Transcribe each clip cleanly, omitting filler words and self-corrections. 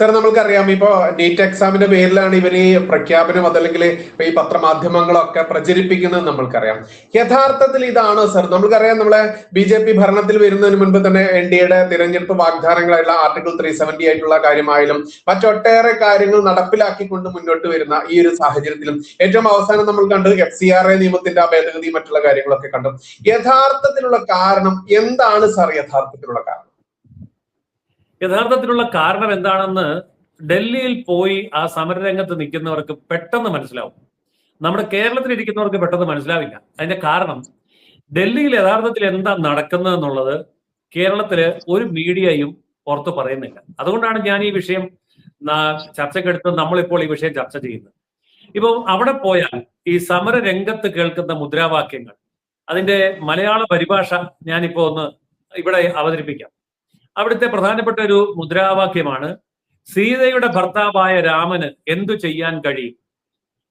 Sir നമ്മൾക്കറിയാം ഇപ്പോ NEET എക്സാമിന്റെ പേരിലാണ് ഇവർ ഈ പ്രഖ്യാപനം അതല്ലെങ്കിൽ ഈ പത്രമാധ്യമങ്ങളൊക്കെ പ്രചരിപ്പിക്കുന്നത് നമ്മൾക്കറിയാം. യഥാർത്ഥത്തിൽ ഇതാണോ സർ? നമ്മൾക്കറിയാം നമ്മളെ BJP ഭരണത്തിൽ വരുന്നതിന് മുൻപ് തന്നെ NDAയുടെ തിരഞ്ഞെടുപ്പ് വാഗ്ദാനങ്ങളായിട്ടുള്ള ആർട്ടിക്കിൾ 370 ആയിട്ടുള്ള കാര്യമായാലും മറ്റൊട്ടേറെ കാര്യങ്ങൾ നടപ്പിലാക്കിക്കൊണ്ട് മുന്നോട്ട് വരുന്ന ഈ ഒരു സാഹചര്യത്തിലും ഏറ്റവും അവസാനം നമ്മൾ കണ്ട് FCRA നിയമത്തിന്റെ ഭേദഗതി മറ്റുള്ള കാര്യങ്ങളൊക്കെ കണ്ടു. യഥാർത്ഥത്തിലുള്ള കാരണം എന്താണ് സർ? യഥാർത്ഥത്തിലുള്ള കാരണം എന്താണെന്ന് ഡൽഹിയിൽ പോയി ആ സമരരംഗത്ത് നിൽക്കുന്നവർക്ക് പെട്ടെന്ന് മനസ്സിലാവും. നമ്മുടെ കേരളത്തിൽ ഇരിക്കുന്നവർക്ക് പെട്ടെന്ന് മനസ്സിലാവില്ല. അതിന്റെ കാരണം ഡൽഹിയിൽ യഥാർത്ഥത്തിൽ എന്താ നടക്കുന്നത് എന്നുള്ളത് കേരളത്തില് ഒരു മീഡിയയും പുറത്ത് പറയുന്നില്ല. അതുകൊണ്ടാണ് ഞാൻ ഈ വിഷയം ചർച്ചക്കെടുത്ത് നമ്മളിപ്പോൾ ഈ വിഷയം ചർച്ച ചെയ്യുന്നത്. ഇപ്പൊ അവിടെ പോയാൽ ഈ സമര രംഗത്ത് കേൾക്കുന്ന മുദ്രാവാക്യങ്ങൾ, അതിന്റെ മലയാള പരിഭാഷ ഞാനിപ്പോ ഒന്ന് ഇവിടെ അവതരിപ്പിക്കാം. അവിടുത്തെ പ്രധാനപ്പെട്ട ഒരു മുദ്രാവാക്യമാണ് സീതയുടെ ഭർത്താവായ രാമന് എന്തു ചെയ്യാൻ കഴിയും.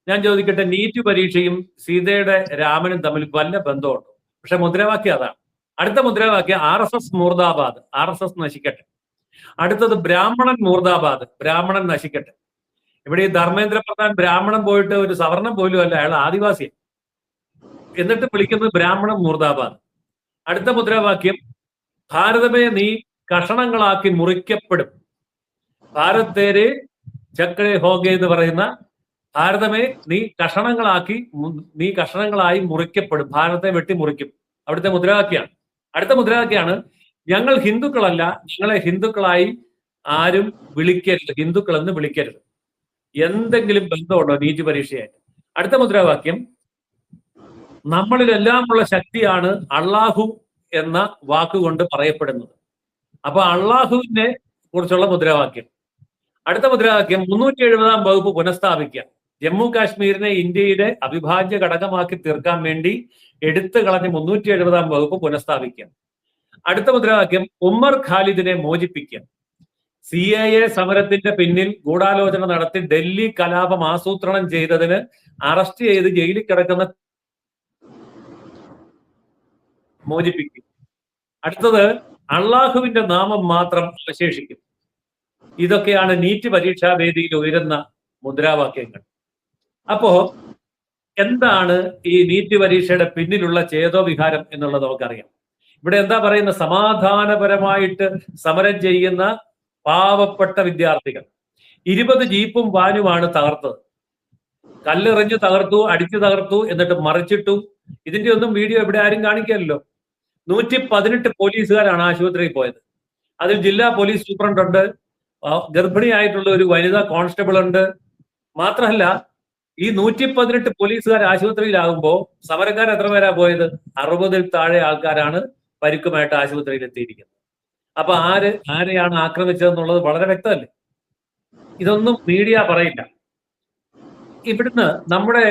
ഞാൻ ചോദിക്കട്ടെ, നീറ്റ് പരീക്ഷയും സീതയുടെ രാമനും തമ്മിൽ വല്ല ബന്ധമുണ്ടോ? പക്ഷെ മുദ്രാവാക്യം അതാണ്. അടുത്ത മുദ്രാവാക്യം RSS മൂർദാബാദ്, RSS നശിക്കട്ടെ. അടുത്തത് ബ്രാഹ്മണൻ മൂർദാബാദ്, ബ്രാഹ്മണൻ നശിക്കട്ടെ. ഇവിടെ ഈ ധർമ്മേന്ദ്ര പ്രധാൻ ബ്രാഹ്മണൻ പോയിട്ട് ഒരു സവർണം പോലും അല്ല, അയാൾ ആദിവാസിയാണ്, എന്നിട്ട് വിളിക്കുന്നത് ബ്രാഹ്മണൻ മൂർദാബാദ്. അടുത്ത മുദ്രാവാക്യം ഭാരതമേ നീ കഷണങ്ങളാക്കി മുറിക്കപ്പെടും. ഭാരതേരെ ചക്രേ ഹോഗെ എന്ന് പറയുന്ന ഭാരതമേ നീ കഷണങ്ങളായി മുറിക്കപ്പെടും, ഭാരതത്തെ വെട്ടി മുറിക്കും. അവിടുത്തെ മുദ്രാവാക്യമാണ്. അടുത്ത മുദ്രാവാക്യമാണ് ഞങ്ങൾ ഹിന്ദുക്കളല്ല, ഞങ്ങളെ ഹിന്ദുക്കളായി ആരും വിളിക്കരുത്, ഹിന്ദുക്കൾ എന്ന് വിളിക്കരുത്. എന്തെങ്കിലും ബന്ധമുണ്ടോ നീറ്റ് പരീക്ഷയായിട്ട്? അടുത്ത മുദ്രാവാക്യം നമ്മളിലെല്ലാമുള്ള ശക്തിയാണ് അള്ളാഹു എന്ന വാക്കുകൊണ്ട് പറയപ്പെടുന്നത്. അപ്പൊ അള്ളാഹുവിനെ കുറിച്ചുള്ള മുദ്രാവാക്യം. അടുത്ത മുദ്രാവാക്യം 370-ാം വകുപ്പ് പുനഃസ്ഥാപിക്കുക. ജമ്മു കാശ്മീരിനെ ഇന്ത്യയുടെ അവിഭാജ്യ ഘടകമാക്കി തീർക്കാൻ വേണ്ടി എടുത്തു കളഞ്ഞ 370-ാം വകുപ്പ് പുനഃസ്ഥാപിക്കുക. അടുത്ത മുദ്രാവാക്യം ഉമ്മർ ഖാലിദിനെ മോചിപ്പിക്കുക. CAA സമരത്തിന്റെ പിന്നിൽ ഗൂഢാലോചന നടത്തി ഡൽഹി കലാപം ആസൂത്രണം ചെയ്തതിന് അറസ്റ്റ് ചെയ്ത് ജയിലിൽ കിടക്കുന്ന മോചിപ്പിക്കും. അടുത്തത് അള്ളാഹുവിന്റെ നാമം മാത്രം അവശേഷിക്കും. ഇതൊക്കെയാണ് നീറ്റ് പരീക്ഷാ വേദിയിൽ ഉയരുന്ന മുദ്രാവാക്യങ്ങൾ. അപ്പോ എന്താണ് ഈ നീറ്റ് പരീക്ഷയുടെ പിന്നിലുള്ള ചേതോവികാരം എന്നുള്ളത് നമുക്കറിയാം. ഇവിടെ എന്താ പറയുന്ന, സമാധാനപരമായിട്ട് സമരം ചെയ്യുന്ന പാവപ്പെട്ട വിദ്യാർത്ഥികൾ 20 ജീപ്പും വാനുമാണ് തകർത്തത്. കല്ലെറിഞ്ഞു തകർത്തു, അടിച്ചു തകർത്തു, എന്നിട്ട് മറിച്ചിട്ടു. ഇതിന്റെ ഒന്നും വീഡിയോ ഇവിടെ ആരും കാണിക്കാമല്ലോ. 118 പോലീസുകാരാണ് ആശുപത്രിയിൽ പോയത്. അതിൽ ജില്ലാ പോലീസ് സൂപ്രണ്ട് ഉണ്ട്, ഗർഭിണിയായിട്ടുള്ള ഒരു വനിതാ കോൺസ്റ്റബിൾ ഉണ്ട്. മാത്രമല്ല ഈ 118 പോലീസുകാർ ആശുപത്രിയിലാകുമ്പോൾ സമരക്കാർ എത്ര പേരാ പോയത്? 60-ൽ താഴെ ആൾക്കാരാണ് പരിക്കുമായിട്ട് ആശുപത്രിയിൽ എത്തിയിരിക്കുന്നത്. അപ്പൊ ആരെയാണ് ആക്രമിച്ചതെന്നുള്ളത് വളരെ വ്യക്തമല്ലേ? ഇതൊന്നും മീഡിയ പറയില്ല. ഇവിടുന്ന് നമ്മുടെ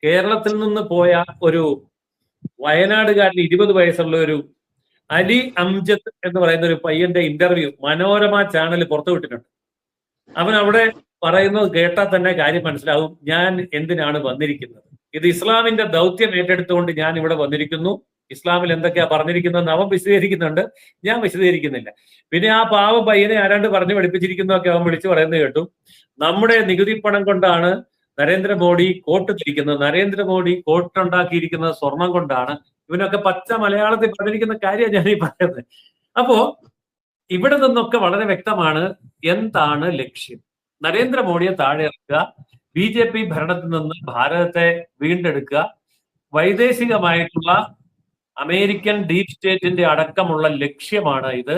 കേരളത്തിൽ നിന്ന് പോയ ഒരു വയനാടുകാരൻ 20 വയസ്സുള്ള ഒരു അലി അംജദ് എന്ന് പറയുന്ന ഒരു പയ്യന്റെ ഇന്റർവ്യൂ മനോരമ ചാനൽ പുറത്തുവിട്ടിട്ടുണ്ട്. അവൻ അവിടെ പറയുന്നത് കേട്ടാൽ തന്നെ കാര്യം മനസ്സിലാവും ഞാൻ എന്തിനാണ് വന്നിരിക്കുന്നത്. ഇത് ഇസ്ലാമിന്റെ ദൗത്യം ഏറ്റെടുത്തുകൊണ്ട് ഞാൻ ഇവിടെ വന്നിരിക്കുന്നു. ഇസ്ലാമിൽ എന്തൊക്കെയാ പറഞ്ഞിരിക്കുന്നതെന്ന് അവൻ വിശദീകരിക്കുന്നുണ്ട്, ഞാൻ വിശദീകരിക്കുന്നില്ല. പിന്നെ ആ പാവ പയ്യനെ ആരാണ്ട് പറഞ്ഞു പഠിപ്പിച്ചിരിക്കുന്നതൊക്കെ അവൻ വിളിച്ചു പറയുന്നത് കേട്ടു. നമ്മുടെ നികുതി പണം കൊണ്ടാണ് നരേന്ദ്രമോദി കോട്ട് തിരിക്കുന്നത്, നരേന്ദ്രമോദി കോട്ടുണ്ടാക്കിയിരിക്കുന്നത് സ്വർണം കൊണ്ടാണ്. ഇവനൊക്കെ പച്ച മലയാളത്തിൽ പറഞ്ഞിരിക്കുന്ന കാര്യമാണ് ഞാൻ ഈ പറയുന്നത്. അപ്പോ ഇവിടെ നിന്നൊക്കെ വളരെ വ്യക്തമാണ് എന്താണ് ലക്ഷ്യം. നരേന്ദ്രമോദിയെ താഴെ ഇറക്കുക, BJP ഭരണത്തിൽ നിന്ന് ഭാരതത്തെ വീണ്ടെടുക്കുക, വൈദേശികമായിട്ടുള്ള അമേരിക്കൻ ഡീപ് സ്റ്റേറ്റിന്റെ അടക്കമുള്ള ലക്ഷ്യമാണ് ഇത്.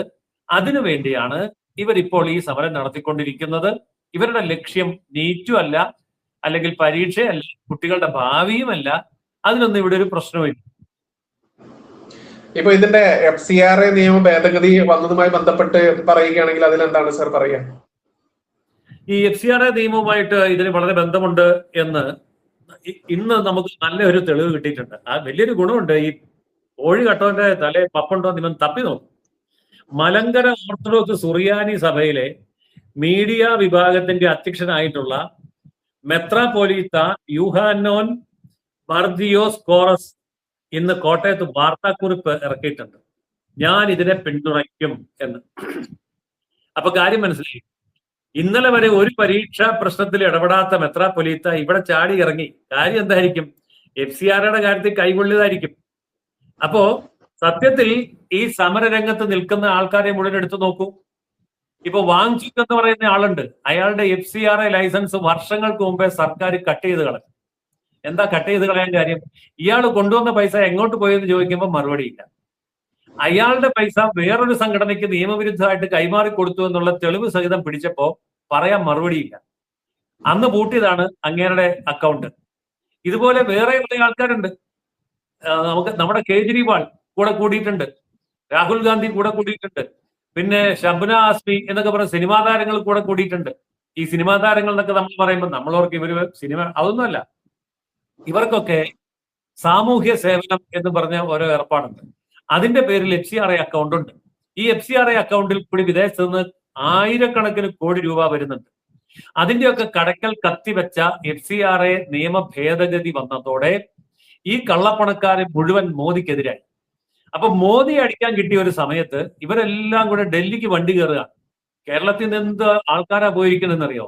അതിനുവേണ്ടിയാണ് ഇവരിപ്പോൾ ഈ സമരം നടത്തിക്കൊണ്ടിരിക്കുന്നത്. ഇവരുടെ ലക്ഷ്യം നീറ്റും അല്ല, അല്ലെങ്കിൽ പരീക്ഷയല്ല, കുട്ടികളുടെ ഭാവിയുമല്ല. അതിനൊന്നും ഇവിടെ ഒരു പ്രശ്നമില്ല. ഇപ്പൊ ഇതിന്റെ FCRA നിയമ ഭേദഗതി വന്നതുമായി ബന്ധപ്പെട്ട് പറയുകയാണെങ്കിൽ അതിലെന്താണ് സർ പറയുക? ഈ FCRA നിയമവുമായിട്ട് ഇതിന് വളരെ ബന്ധമുണ്ട് എന്ന് ഇന്ന് നമുക്ക് നല്ലൊരു തെളിവ് കിട്ടിയിട്ടുണ്ട്. ആ വലിയൊരു ഗുണമുണ്ട്. ഈ കോഴി കട്ടവന്റെ തലേ പപ്പുണ്ടോ ഇവൻ തപ്പി നോക്കും. മലങ്കര ഓർത്തഡോക്സ് സുറിയാനി സഭയിലെ മീഡിയ വിഭാഗത്തിന്റെ അധ്യക്ഷനായിട്ടുള്ള മെത്രാപോലീത്ത യൂഹാനോൻ മർദിയോസ് കോറസ് ഇന്ന് കോട്ടയത്ത് വാർത്താക്കുറിപ്പ് ഇറക്കിയിട്ടുണ്ട്. ഞാൻ ഇതിനെ പിന്തുണയ്ക്കും എന്ന്. അപ്പൊ കാര്യം മനസ്സിലായി. ഇന്നലെ വരെ ഒരു പരീക്ഷാ പ്രശ്നത്തിൽ ഇടപെടാത്ത മെത്രാപ്പൊലീത്ത ഇവിടെ ചാടി ഇറങ്ങി. കാര്യം എന്തായിരിക്കും? FCRA കാര്യത്തിൽ കൈകൊള്ളിയതായിരിക്കും. അപ്പോ സത്യത്തിൽ ഈ സമരരംഗത്ത് നിൽക്കുന്ന ആൾക്കാരെ മുഴുവൻ എടുത്തു നോക്കൂ. ഇപ്പൊ വാങ്ചുക് എന്ന് പറയുന്ന ആളുണ്ട്. അയാളുടെ FCRA ലൈസൻസ് വർഷങ്ങൾക്ക് മുമ്പേ സർക്കാർ കട്ട് ചെയ്ത് കളഞ്ഞു. എന്താ കട്ട് ചെയ്ത് കളയാൻ കാര്യം? ഇയാൾ കൊണ്ടുവന്ന പൈസ എങ്ങോട്ട് പോയെന്ന് ചോദിക്കുമ്പോൾ മറുപടിയില്ല. അയാളുടെ പൈസ വേറൊരു സംഘടനയ്ക്ക് നിയമവിരുദ്ധമായിട്ട് കൈമാറി കൊടുത്തു എന്നുള്ള തെളിവ് സഹിതം പിടിച്ചപ്പോ പറയാൻ മറുപടിയില്ല. അന്ന് പൂട്ടിയതാണ് അങ്ങേരുടെ അക്കൗണ്ട്. ഇതുപോലെ വേറെ കുറെ ആൾക്കാരുണ്ട്. നമ്മുടെ കേജ്രിവാൾ കൂടെ കൂടിയിട്ടുണ്ട്, രാഹുൽ ഗാന്ധി കൂടെ കൂടിയിട്ടുണ്ട്, പിന്നെ ഷബ്ന ആസ്മി എന്നൊക്കെ പറഞ്ഞ സിനിമാ താരങ്ങൾ കൂടെ കൂടിയിട്ടുണ്ട്. ഈ സിനിമാ താരങ്ങൾ എന്നൊക്കെ നമ്മൾ പറയുമ്പോൾ നമ്മളോർക്ക് ഇവര് സിനിമ അതൊന്നുമല്ല. ഇവർക്കൊക്കെ സാമൂഹ്യ സേവനം എന്ന് പറഞ്ഞ ഓരോ ഏർപ്പാടുണ്ട്. അതിന്റെ പേരിൽ FCRA അക്കൗണ്ട് ഉണ്ട്. ഈ FCRA അക്കൗണ്ടിൽ കൂടി വിദേശത്ത് നിന്ന് ആയിരക്കണക്കിന് കോടി രൂപ വരുന്നുണ്ട്. അതിന്റെയൊക്കെ കടക്കൽ കത്തിവെച്ച FCRA നിയമ ഭേദഗതി വന്നതോടെ ഈ കള്ളപ്പണക്കാരെ മുഴുവൻ മോദിക്കെതിരായി. അപ്പൊ മോദി അടിക്കാൻ കിട്ടിയ ഒരു സമയത്ത് ഇവരെല്ലാം കൂടെ ഡൽഹിക്ക് വണ്ടി കയറുക. കേരളത്തിൽ നിന്ന് എന്ത് ആൾക്കാരാ പോയിരിക്കുന്നതെന്നറിയോ?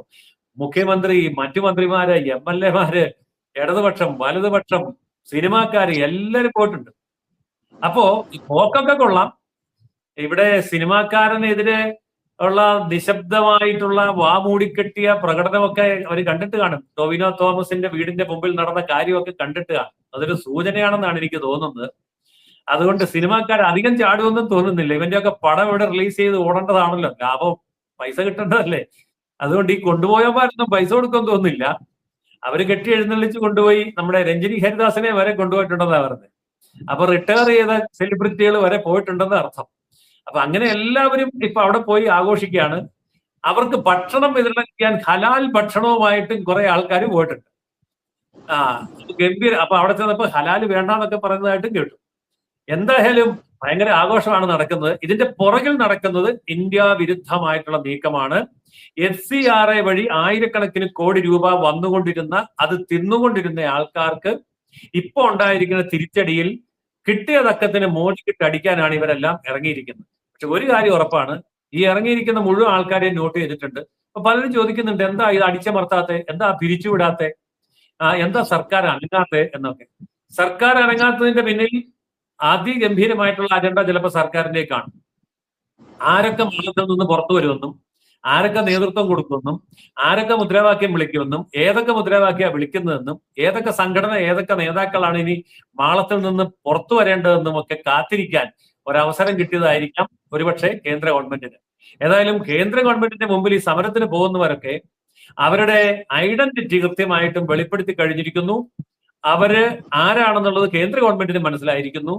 മുഖ്യമന്ത്രി, മറ്റു മന്ത്രിമാര്, MLA മാര്, ഇടതുപക്ഷം, വലതുപക്ഷം, സിനിമാക്കാര് എല്ലാരും പോയിട്ടുണ്ട്. അപ്പോ പോക്കൊക്കെ കൊള്ളാം. ഇവിടെ സിനിമാക്കാരനെതിരെ ഉള്ള നിശബ്ദമായിട്ടുള്ള വാമൂടിക്കെട്ടിയ പ്രകടനമൊക്കെ അവർ കണ്ടിട്ട് കാണും. ടൊവിനോ തോമസിന്റെ വീടിന്റെ മുമ്പിൽ നടന്ന കാര്യമൊക്കെ കണ്ടിട്ട് കാണും. അതൊരു സൂചനയാണെന്നാണ് എനിക്ക് തോന്നുന്നത്. അതുകൊണ്ട് സിനിമാക്കാർ അധികം ചാടുമെന്നും തോന്നുന്നില്ല. ഇവന്റെയൊക്കെ പടം ഇവിടെ റിലീസ് ചെയ്ത് ഓടേണ്ടതാണല്ലോ, ലാഭം പൈസ കിട്ടേണ്ടതല്ലേ. അതുകൊണ്ട് ഈ കൊണ്ടുപോയവരൊന്നും പൈസ കൊടുക്കുമെന്ന് തോന്നുന്നില്ല. അവര് കെട്ടി എഴുന്നള്ളിച്ച് കൊണ്ടുപോയി നമ്മുടെ രഞ്ജിനി ഹരിദാസിനെ വരെ കൊണ്ടുപോയിട്ടുണ്ടെന്നാണ് പറഞ്ഞത്. അപ്പൊ റിട്ടയർ ചെയ്ത സെലിബ്രിറ്റികൾ വരെ പോയിട്ടുണ്ടെന്ന് അർത്ഥം. അപ്പൊ അങ്ങനെ എല്ലാവരും ഇപ്പൊ അവിടെ പോയി ആഘോഷിക്കുകയാണ്. അവർക്ക് ഭക്ഷണം വിതരണം ചെയ്യാൻ ഹലാൽ ഭക്ഷണവുമായിട്ടും കുറെ ആൾക്കാർ പോയിട്ടുണ്ട്. ഗംഭീര. അപ്പൊ അവിടെ ചെന്നപ്പോ ഹലാൽ വേണ്ടാന്നൊക്കെ പറയുന്നതായിട്ടും കേട്ടു. എന്തായാലും ഭയങ്കര ആഘോഷമാണ് നടക്കുന്നത്. ഇതിന്റെ പുറകിൽ നടക്കുന്നത് ഇന്ത്യ വിരുദ്ധമായിട്ടുള്ള നീക്കമാണ്. FCRA വഴി ആയിരക്കണക്കിന് കോടി രൂപ വന്നുകൊണ്ടിരുന്ന, അത് തിന്നുകൊണ്ടിരുന്ന ആൾക്കാർക്ക് ഇപ്പൊ ഉണ്ടായിരിക്കുന്ന തിരിച്ചടിയിൽ കിട്ടിയ തക്കത്തിന് മോദിക്കിട്ട് അടിക്കാനാണ് ഇവരെല്ലാം ഇറങ്ങിയിരിക്കുന്നത്. പക്ഷെ ഒരു കാര്യം ഉറപ്പാണ്, ഈ ഇറങ്ങിയിരിക്കുന്ന മുഴുവൻ ആൾക്കാരെയും നോട്ട് ചെയ്തിട്ടുണ്ട്. അപ്പൊ പലരും ചോദിക്കുന്നുണ്ട്, എന്താ ഇത് അടിച്ചമർത്താത്തെ, എന്താ പിരിച്ചുവിടാത്തെ, എന്താ സർക്കാർ അനങ്ങാത്തെ എന്നൊക്കെ. സർക്കാർ അനങ്ങാത്തതിന്റെ പിന്നിൽ അതിഗംഭീരമായിട്ടുള്ള അജണ്ട ചിലപ്പോൾ സർക്കാരിന്റേക്കാണ്. ആരൊക്കെ മാളത്തിൽ നിന്ന് പുറത്തു വരുമെന്നും, ആരൊക്കെ നേതൃത്വം കൊടുക്കുമെന്നും, ആരൊക്കെ മുദ്രാവാക്യം വിളിക്കുമെന്നും, ഏതൊക്കെ മുദ്രാവാക്യ വിളിക്കുന്നതെന്നും, ഏതൊക്കെ സംഘടന, ഏതൊക്കെ നേതാക്കളാണ് ഇനി മാളത്തിൽ നിന്ന് പുറത്തു വരേണ്ടതെന്നും ഒക്കെ കാത്തിരിക്കാൻ ഒരവസരം കിട്ടിയതായിരിക്കാം ഒരുപക്ഷെ കേന്ദ്ര ഗവൺമെന്റിന്. ഏതായാലും കേന്ദ്ര ഗവൺമെന്റിന്റെ മുമ്പിൽ ഈ സമരത്തിന് പോകുന്നവരൊക്കെ അവരുടെ ഐഡന്റിറ്റി കൃത്യമായിട്ടും വെളിപ്പെടുത്തി കഴിഞ്ഞിരിക്കുന്നു. അവര് ആരാണെന്നുള്ളത് കേന്ദ്ര ഗവൺമെന്റിന് മനസ്സിലായിരിക്കുന്നു.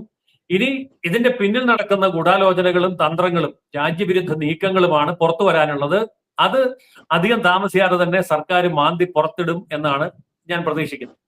ഇനി ഇതിന്റെ പിന്നിൽ നടക്കുന്ന ഗൂഢാലോചനകളും തന്ത്രങ്ങളും രാജ്യവിരുദ്ധ നീക്കങ്ങളുമാണ് പുറത്തു വരാനുള്ളത്. അത് അധികം താമസിയാതെ തന്നെ സർക്കാർ മാന്തി പുറത്തിടും എന്നാണ് ഞാൻ പ്രതീക്ഷിക്കുന്നത്.